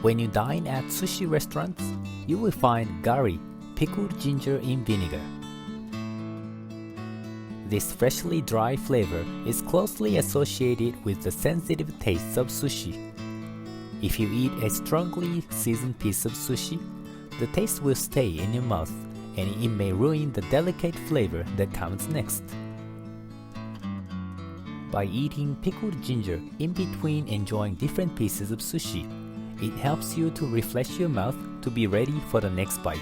When you dine at sushi restaurants, you will find Gari, pickled ginger in vinegar. This freshly dry flavor is closely associated with the sensitive tastes of sushi. If you eat a strongly seasoned piece of sushi, the taste will stay in your mouth and it may ruin the delicate flavor that comes next. By eating pickled ginger in between enjoying different pieces of sushi, it helps you to refresh your mouth to be ready for the next bite.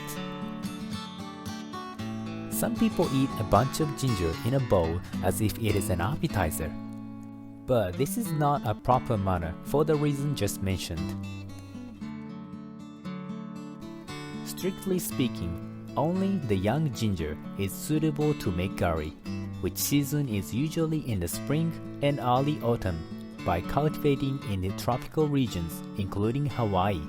Some people eat a bunch of ginger in a bowl as if it is an appetizer. But this is not a proper manner for the reason just mentioned. Strictly speaking, only the young ginger is suitable to make gari, which season is usually in the spring and early autumn by cultivating in the tropical regions including Hawaii.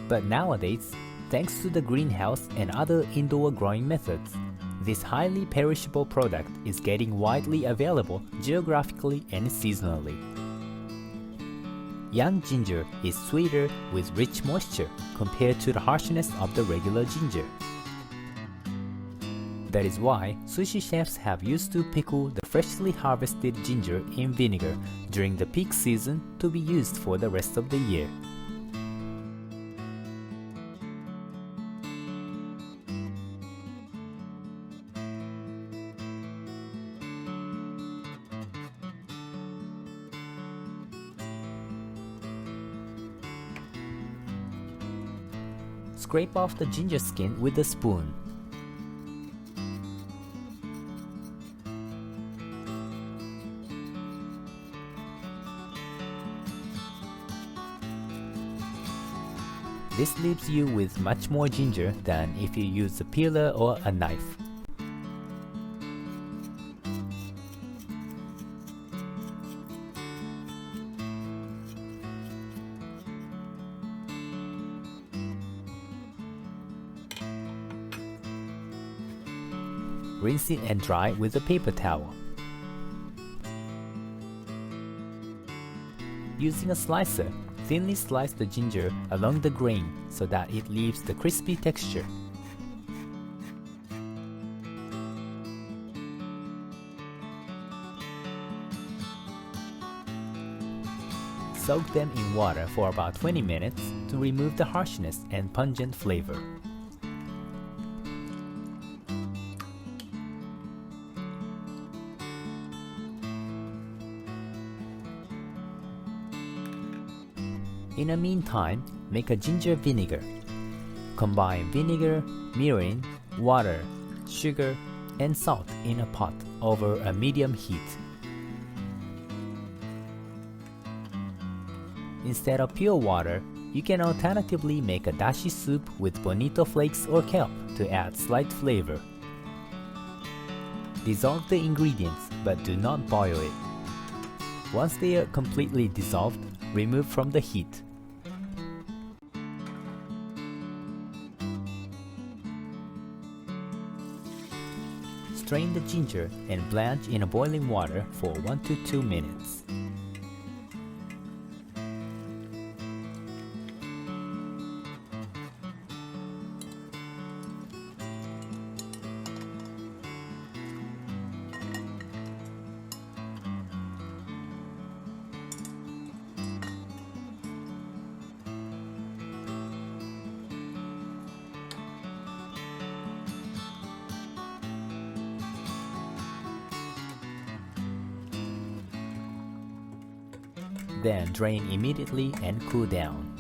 But nowadays, thanks to the greenhouse and other indoor growing methods, this highly perishable product is getting widely available geographically and seasonally. Young ginger is sweeter with rich moisture compared to the harshness of the regular ginger. That is why sushi chefs have used to pickle the freshly harvested ginger in vinegar during the peak season to be used for the rest of the year. Scrape off the ginger skin with a spoon. This leaves you with much more ginger than if you use a peeler or a knife. Rinse it and dry with a paper towel. Using a slicer, thinly slice the ginger along the grain so that it leaves the crispy texture. Soak them in water for about 20 minutes to remove the harshness and pungent flavor. In the meantime, make a ginger vinegar. Combine vinegar, mirin, water, sugar, and salt in a pot over a medium heat. Instead of pure water, you can alternatively make a dashi soup with bonito flakes or kelp to add slight flavor. Dissolve the ingredients but do not boil it. Once they are completely dissolved, remove from the heat. Strain the ginger and blanch in a boiling water for 1 to 2 minutes. Then drain immediately and cool down.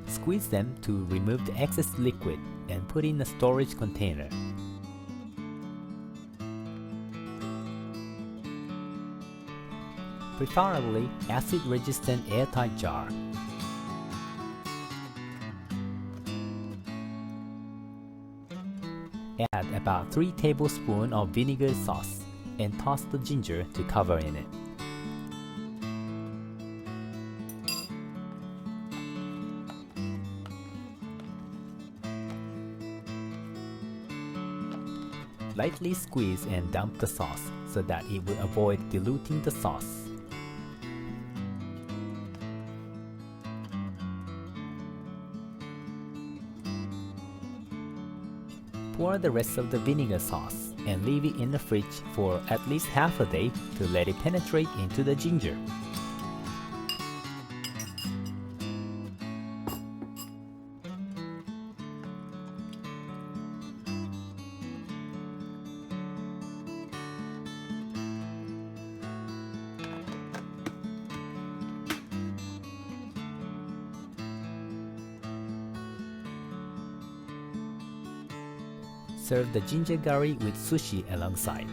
Squeeze them to remove the excess liquid and put in a storage container. Preferably acid-resistant airtight jar. Add about 3 tablespoons of vinegar sauce and toss the ginger to cover in it. Lightly squeeze and dump the sauce so that it will avoid diluting the sauce. Pour the rest of the vinegar sauce and leave it in the fridge for at least half a day to let it penetrate into the ginger. Serve the ginger gari with sushi alongside.